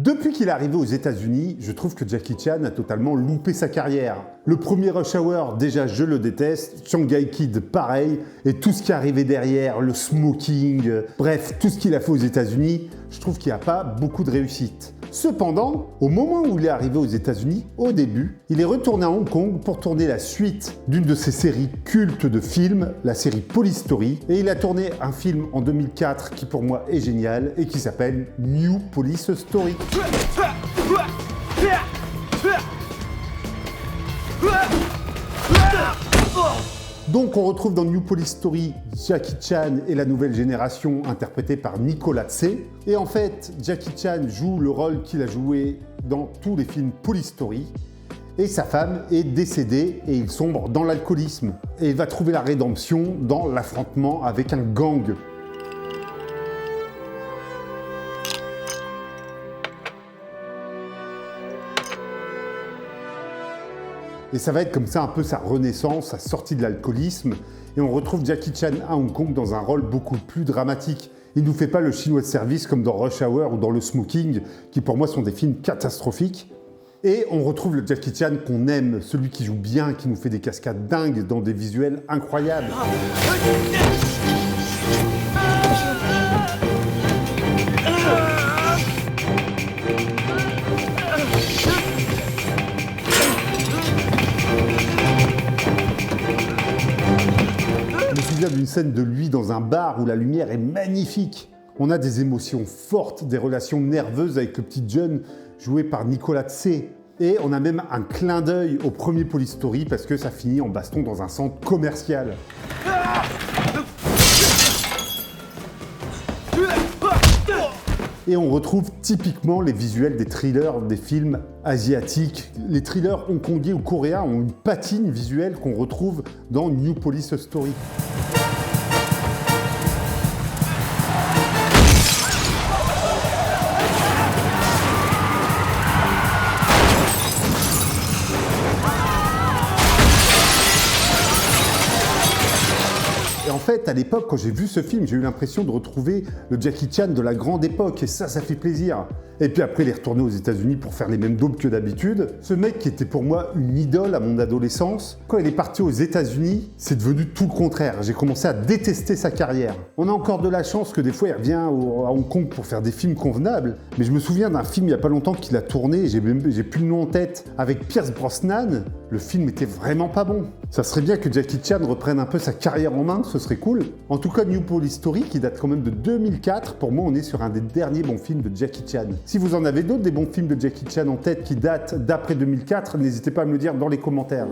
Depuis qu'il est arrivé aux États-Unis, je trouve que Jackie Chan a totalement loupé sa carrière. Le premier Rush Hour, déjà je le déteste, Shanghai Kid pareil, et tout ce qui est arrivé derrière, le smoking, bref, tout ce qu'il a fait aux États-Unis, je trouve qu'il n'y a pas beaucoup de réussite. Cependant, au moment où il est arrivé aux États-Unis, au début, il est retourné à Hong Kong pour tourner la suite d'une de ses séries cultes de films, la série Police Story, et il a tourné un film en 2004 qui pour moi est génial et qui s'appelle New Police Story. Donc on retrouve dans New Police Story Jackie Chan et la nouvelle génération interprétée par Nicolas Tsé. Et en fait, Jackie Chan joue le rôle qu'il a joué dans tous les films Police Story. Et sa femme est décédée et il sombre dans l'alcoolisme. Et il va trouver la rédemption dans l'affrontement avec un gang. Et ça va être comme ça un peu sa renaissance, sa sortie de l'alcoolisme. Et on retrouve Jackie Chan à Hong Kong dans un rôle beaucoup plus dramatique. Il ne nous fait pas le chinois de service comme dans Rush Hour ou dans le Smoking, qui pour moi sont des films catastrophiques. Et on retrouve le Jackie Chan qu'on aime, celui qui joue bien, qui nous fait des cascades dingues dans des visuels incroyables. Je me souviens d'une scène de lui dans un bar où la lumière est magnifique. On a des émotions fortes, des relations nerveuses avec le petit John joué par Nicolas Tsé. Et on a même un clin d'œil au premier Police Story parce que ça finit en baston dans un centre commercial. Et on retrouve typiquement les visuels des thrillers des films asiatiques. Les thrillers hongkongais ou coréens ont une patine visuelle qu'on retrouve dans New Police Story. Et en fait, à l'époque, quand j'ai vu ce film, j'ai eu l'impression de retrouver le Jackie Chan de la grande époque, et ça fait plaisir. Et puis après, il est retourné aux États-Unis pour faire les mêmes daubes que d'habitude. Ce mec qui était pour moi une idole à mon adolescence, quand il est parti aux États-Unis, c'est devenu tout le contraire. J'ai commencé à détester sa carrière. On a encore de la chance que des fois, il revient à Hong Kong pour faire des films convenables, mais je me souviens d'un film il n'y a pas longtemps qu'il a tourné, j'ai plus le nom en tête, avec Pierce Brosnan. Le film était vraiment pas bon. Ça serait bien que Jackie Chan reprenne un peu sa carrière en main, ce serait cool. En tout cas, New Police Story, qui date quand même de 2004, pour moi, on est sur un des derniers bons films de Jackie Chan. Si vous en avez d'autres, des bons films de Jackie Chan en tête qui datent d'après 2004, n'hésitez pas à me le dire dans les commentaires.